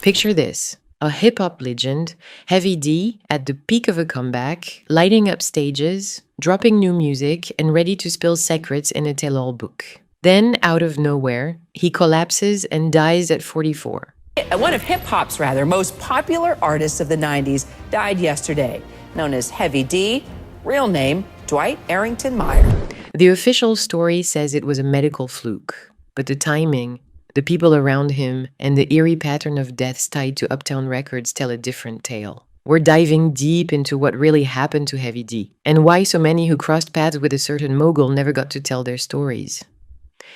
Picture this. A hip-hop legend, Heavy D, at the peak of a comeback, lighting up stages, dropping new music, and ready to spill secrets in a tell-all book. Then, out of nowhere, he collapses and dies at 44. One of hip-hop's most popular artists of the 90s died yesterday, known as Heavy D, real name Dwight Arrington Meyer. The official story says it was a medical fluke, but the timing, the people around him, and the eerie pattern of deaths tied to Uptown Records tell a different tale. We're diving deep into what really happened to Heavy D, and why so many who crossed paths with a certain mogul never got to tell their stories.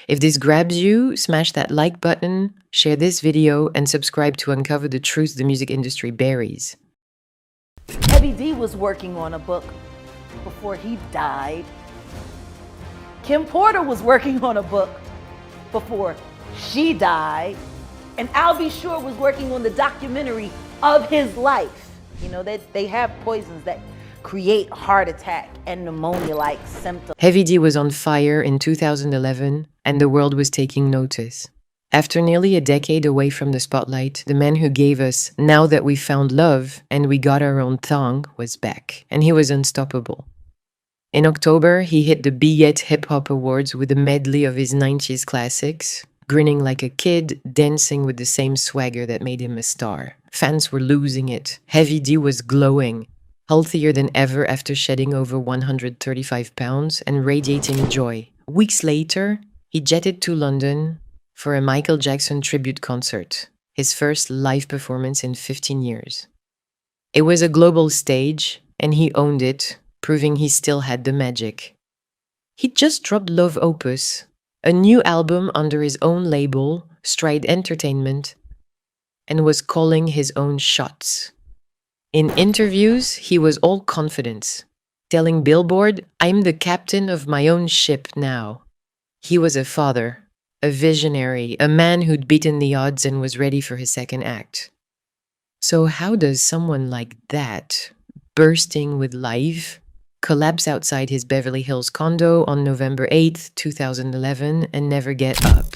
If this grabs you, smash that like button, share this video, and subscribe to uncover the truths the music industry buries. Heavy D was working on a book before he died. Kim Porter was working on a book before she died. And Al B. Sure was working on the documentary of his life. You know, they have poisons that create heart attack and pneumonia-like symptoms. Heavy D was on fire in 2011, and the world was taking notice. After nearly a decade away from the spotlight, the man who gave us "Now That We Found Love and We Got Our Own Thong" was back, and he was unstoppable. In October, he hit the Be It Hip Hop Awards with a medley of his 90s classics, grinning like a kid, dancing with the same swagger that made him a star. Fans were losing it. Heavy D was glowing, healthier than ever after shedding over 135 pounds and radiating joy. Weeks later, he jetted to London for a Michael Jackson tribute concert, his first live performance in 15 years. It was a global stage, and he owned it, proving he still had the magic. He just dropped Love Opus, a new album under his own label, Stride Entertainment, and was calling his own shots. In interviews, he was all confidence, telling Billboard, "I'm the captain of my own ship now." He was a father, a visionary, a man who'd beaten the odds and was ready for his second act. So how does someone like that, bursting with life, collapse outside his Beverly Hills condo on November 8th, 2011, and never get up?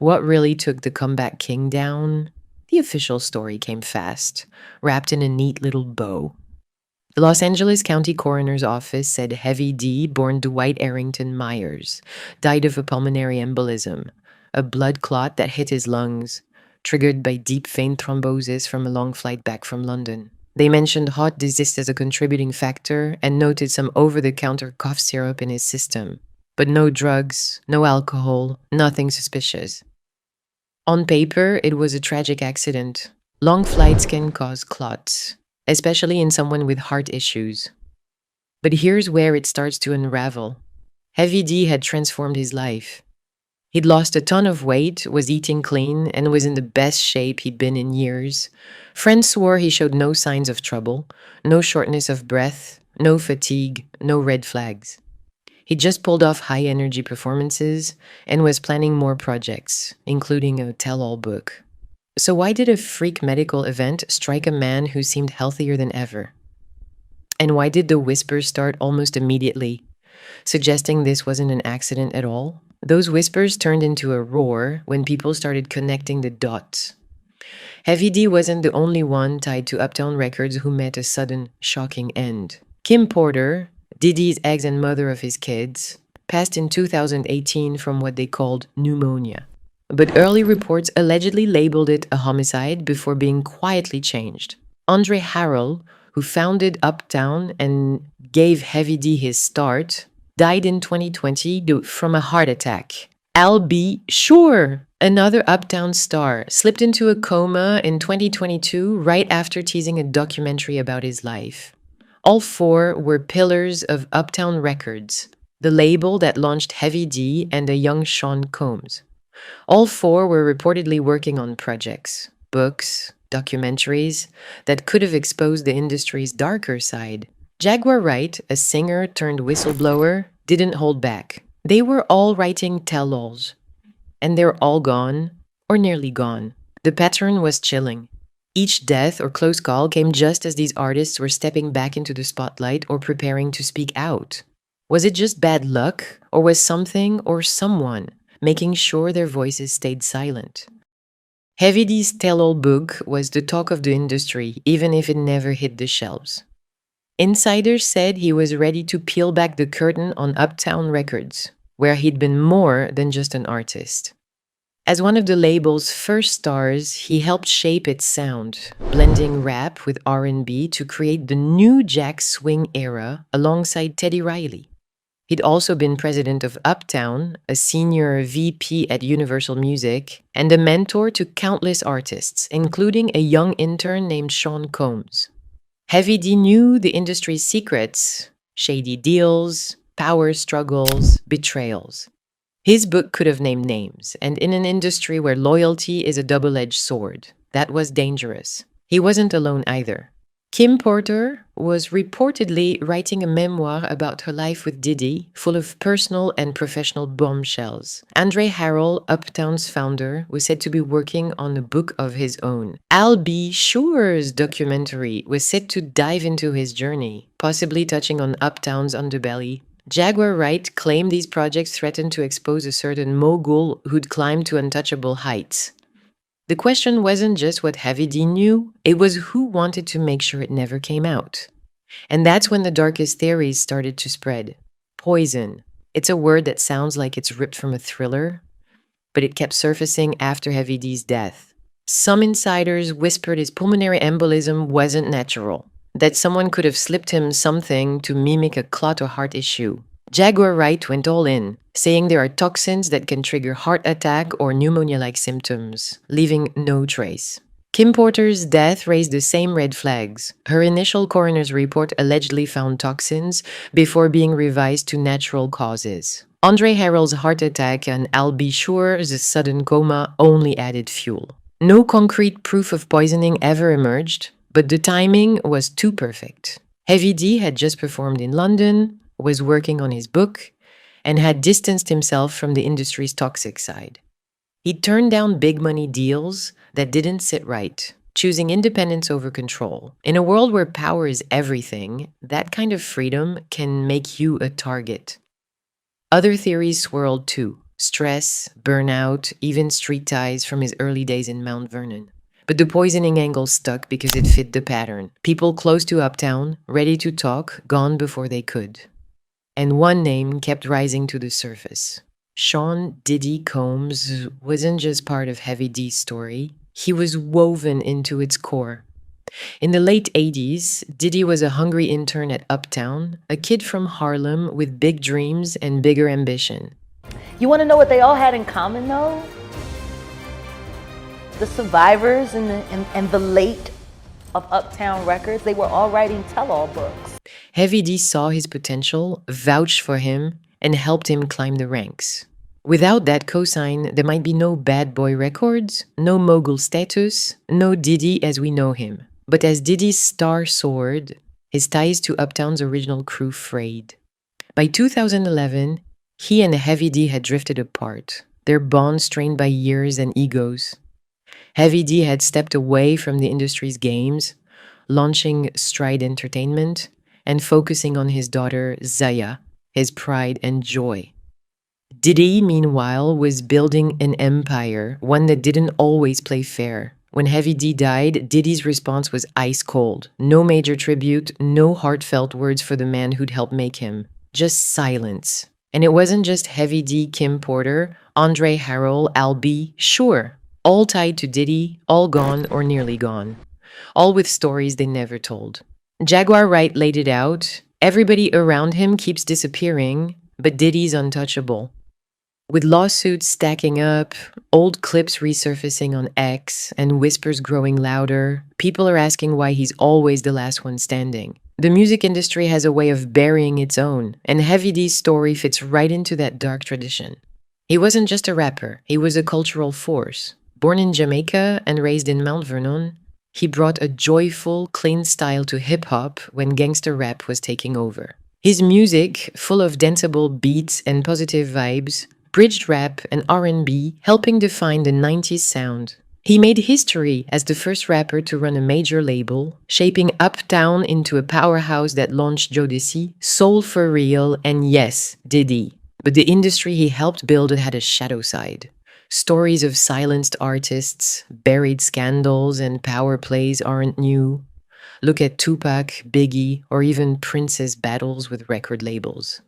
What really took the comeback king down? The official story came fast, wrapped in a neat little bow. The Los Angeles County Coroner's Office said Heavy D, born Dwight Arrington Myers, died of a pulmonary embolism, a blood clot that hit his lungs, triggered by deep vein thrombosis from a long flight back from London. They mentioned heart disease as a contributing factor and noted some over-the-counter cough syrup in his system, but no drugs, no alcohol, nothing suspicious. On paper, it was a tragic accident. Long flights can cause clots, especially in someone with heart issues. But here's where it starts to unravel. Heavy D had transformed his life. He'd lost a ton of weight, was eating clean, and was in the best shape he'd been in years. Friends swore he showed no signs of trouble, no shortness of breath, no fatigue, no red flags. He just pulled off high-energy performances and was planning more projects, including a tell-all book. So why did a freak medical event strike a man who seemed healthier than ever? And why did the whispers start almost immediately, suggesting this wasn't an accident at all? Those whispers turned into a roar when people started connecting the dots. Heavy D wasn't the only one tied to Uptown Records who met a sudden, shocking end. Kim Porter, Diddy's ex and mother of his kids, passed in 2018 from what they called pneumonia. But early reports allegedly labeled it a homicide before being quietly changed. Andre Harrell, who founded Uptown and gave Heavy D his start, died in 2020 from a heart attack. Al B. Sure, another Uptown star, slipped into a coma in 2022 right after teasing a documentary about his life. All four were pillars of Uptown Records, the label that launched Heavy D and a young Sean Combs. All four were reportedly working on projects, books, documentaries that could have exposed the industry's darker side. Jaguar Wright, a singer turned whistleblower, didn't hold back. They were all writing tell-alls, and they're all gone, or nearly gone. The pattern was chilling. Each death or close call came just as these artists were stepping back into the spotlight or preparing to speak out. Was it just bad luck, or was something or someone making sure their voices stayed silent? Heavy D's tell-all book was the talk of the industry, even if it never hit the shelves. Insiders said he was ready to peel back the curtain on Uptown Records, where he'd been more than just an artist. As one of the label's first stars, he helped shape its sound, blending rap with R&B to create the new Jack Swing era alongside Teddy Riley. He'd also been president of Uptown, a senior VP at Universal Music, and a mentor to countless artists, including a young intern named Sean Combs. Heavy D knew the industry's secrets: shady deals, power struggles, betrayals. His book could have named names, and in an industry where loyalty is a double-edged sword, that was dangerous. He wasn't alone either. Kim Porter was reportedly writing a memoir about her life with Diddy, full of personal and professional bombshells. Harrell, Uptown's founder, was said to be working on a book of his own. I'll Be Sure's documentary was set to dive into his journey, possibly touching on Uptown's underbelly. Jaguar Wright claimed these projects threatened to expose a certain mogul who'd climbed to untouchable heights. The question wasn't just what Heavy D knew, it was who wanted to make sure it never came out. And that's when the darkest theories started to spread. Poison. It's a word that sounds like it's ripped from a thriller, but it kept surfacing after Heavy D's death. Some insiders whispered his pulmonary embolism wasn't natural, that someone could have slipped him something to mimic a clot or heart issue. Jaguar Wright went all in, saying there are toxins that can trigger heart attack or pneumonia-like symptoms, leaving no trace. Kim Porter's death raised the same red flags. Her initial coroner's report allegedly found toxins before being revised to natural causes. Harrell's heart attack and I'll Be Sure's sudden coma only added fuel. No concrete proof of poisoning ever emerged, but the timing was too perfect. Heavy D had just performed in London, was working on his book, and had distanced himself from the industry's toxic side. He turned down big money deals that didn't sit right, choosing independence over control. In a world where power is everything, that kind of freedom can make you a target. Other theories swirled too: stress, burnout, even street ties from his early days in Mount Vernon. But the poisoning angle stuck because it fit the pattern. People close to Uptown, ready to talk, gone before they could. And one name kept rising to the surface. Sean Diddy Combs wasn't just part of Heavy D's story, he was woven into its core. In the late 80s, Diddy was a hungry intern at Uptown, a kid from Harlem with big dreams and bigger ambition. You want to know what they all had in common, though? The survivors and the late of Uptown Records, they were all writing tell-all books. Heavy D saw his potential, vouched for him, and helped him climb the ranks. Without that cosign, there might be no Bad Boy Records, no mogul status, no Diddy as we know him. But as Diddy's star soared, his ties to Uptown's original crew frayed. By 2011, he and Heavy D had drifted apart, their bond strained by years and egos. Heavy D had stepped away from the industry's games, launching Stride Entertainment and focusing on his daughter Zaya, his pride and joy. Diddy, meanwhile, was building an empire, one that didn't always play fair. When Heavy D died, Diddy's response was ice cold. No major tribute, no heartfelt words for the man who'd helped make him. Just silence. And it wasn't just Heavy D, Kim Porter, Harrell, I'll Be Sure. All tied to Diddy, all gone or nearly gone. All with stories they never told. Jaguar Wright laid it out. Everybody around him keeps disappearing, but Diddy's untouchable. With lawsuits stacking up, old clips resurfacing on X, and whispers growing louder, people are asking why he's always the last one standing. The music industry has a way of burying its own, and Heavy D's story fits right into that dark tradition. He wasn't just a rapper, he was a cultural force. Born in Jamaica and raised in Mount Vernon, he brought a joyful, clean style to hip-hop when gangster rap was taking over. His music, full of danceable beats and positive vibes, bridged rap and R&B, helping define the 90s sound. He made history as the first rapper to run a major label, shaping Uptown into a powerhouse that launched Jodeci, Soul for Real, and yes, Diddy. But the industry he helped build had a shadow side. Stories of silenced artists, buried scandals, and power plays aren't new. Look at Tupac, Biggie, or even Prince's battles with record labels.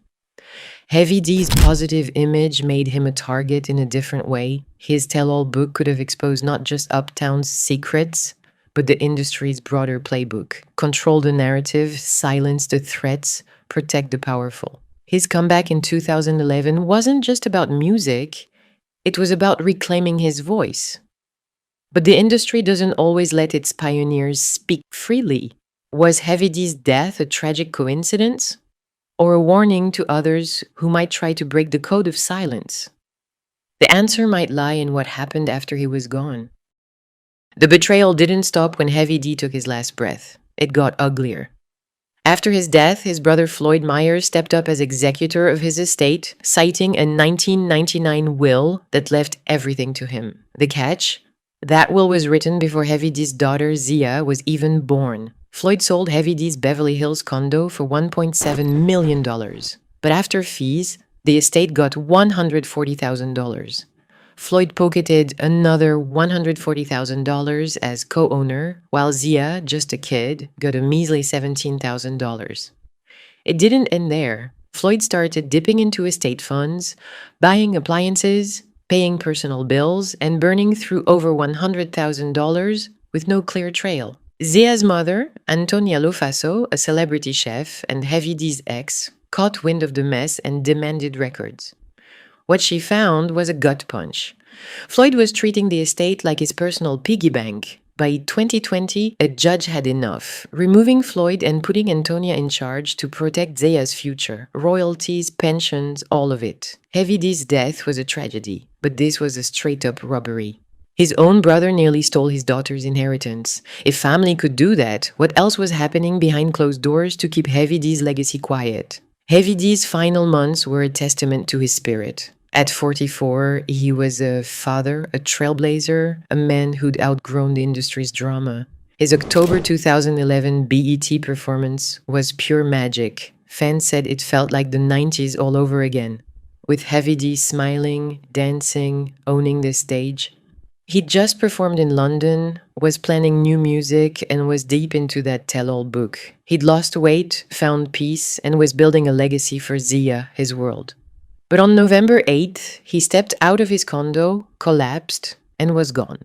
Heavy D's positive image made him a target in a different way. His tell-all book could have exposed not just Uptown's secrets, but the industry's broader playbook. Control the narrative, silence the threats, protect the powerful. His comeback in 2011 wasn't just about music, it was about reclaiming his voice. But the industry doesn't always let its pioneers speak freely. Was Heavy D's death a tragic coincidence? Or a warning to others who might try to break the code of silence? The answer might lie in what happened after he was gone. The betrayal didn't stop when Heavy D took his last breath. It got uglier. After his death, his brother Floyd Myers stepped up as executor of his estate, citing a 1999 will that left everything to him. The catch? That will was written before Heavy D's daughter Zia was even born. Floyd sold Heavy D's Beverly Hills condo for $1.7 million. But after fees, the estate got $140,000. Floyd pocketed another $140,000 as co-owner, while Zia, just a kid, got a measly $17,000. It didn't end there. Floyd started dipping into estate funds, buying appliances, paying personal bills, and burning through over $100,000 with no clear trail. Zia's mother, Antonia Lofaso, a celebrity chef and Heavy D's ex, caught wind of the mess and demanded records. What she found was a gut punch. Floyd was treating the estate like his personal piggy bank. By 2020, a judge had enough, removing Floyd and putting Antonia in charge to protect Zia's future. Royalties, pensions, all of it. Heavy D's death was a tragedy, but this was a straight-up robbery. His own brother nearly stole his daughter's inheritance. If family could do that, what else was happening behind closed doors to keep Heavy D's legacy quiet? Heavy D's final months were a testament to his spirit. At 44, he was a father, a trailblazer, a man who'd outgrown the industry's drama. His October 2011 BET performance was pure magic. Fans said it felt like the 90s all over again, with Heavy D smiling, dancing, owning the stage. He'd just performed in London, was planning new music, and was deep into that tell-all book. He'd lost weight, found peace, and was building a legacy for Zia, his world. But on November 8th, he stepped out of his condo, collapsed, and was gone.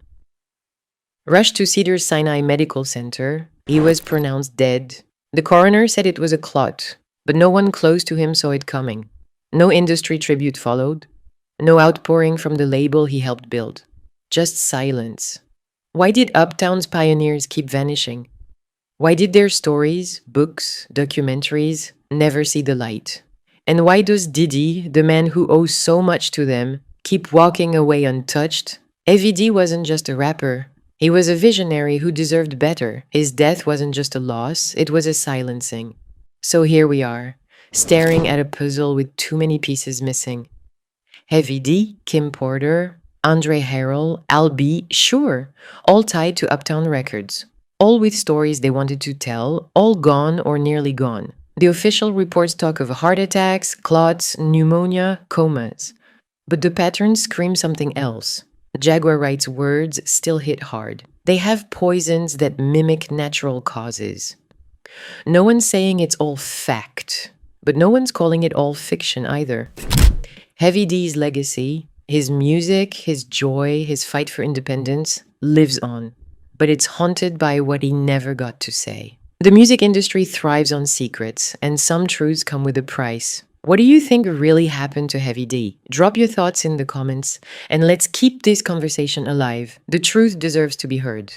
Rushed to Cedars-Sinai Medical Center, he was pronounced dead. The coroner said it was a clot, but no one close to him saw it coming. No industry tribute followed. No outpouring from the label he helped build. Just silence. Why did Uptown's pioneers keep vanishing? Why did their stories, books, documentaries never see the light? And why does Diddy, the man who owes so much to them, keep walking away untouched? Heavy D wasn't just a rapper. He was a visionary who deserved better. His death wasn't just a loss, it was a silencing. So here we are, staring at a puzzle with too many pieces missing. Heavy D, Kim Porter, Andre Harrell, Al B, sure, all tied to Uptown Records. All with stories they wanted to tell, all gone or nearly gone. The official reports talk of heart attacks, clots, pneumonia, comas. But the patterns scream something else. Jaguar Wright's words still hit hard. They have poisons that mimic natural causes. No one's saying it's all fact, but no one's calling it all fiction either. Heavy D's legacy, his music, his joy, his fight for independence, lives on. But it's haunted by what he never got to say. The music industry thrives on secrets, and some truths come with a price. What do you think really happened to Heavy D? Drop your thoughts in the comments, and let's keep this conversation alive. The truth deserves to be heard.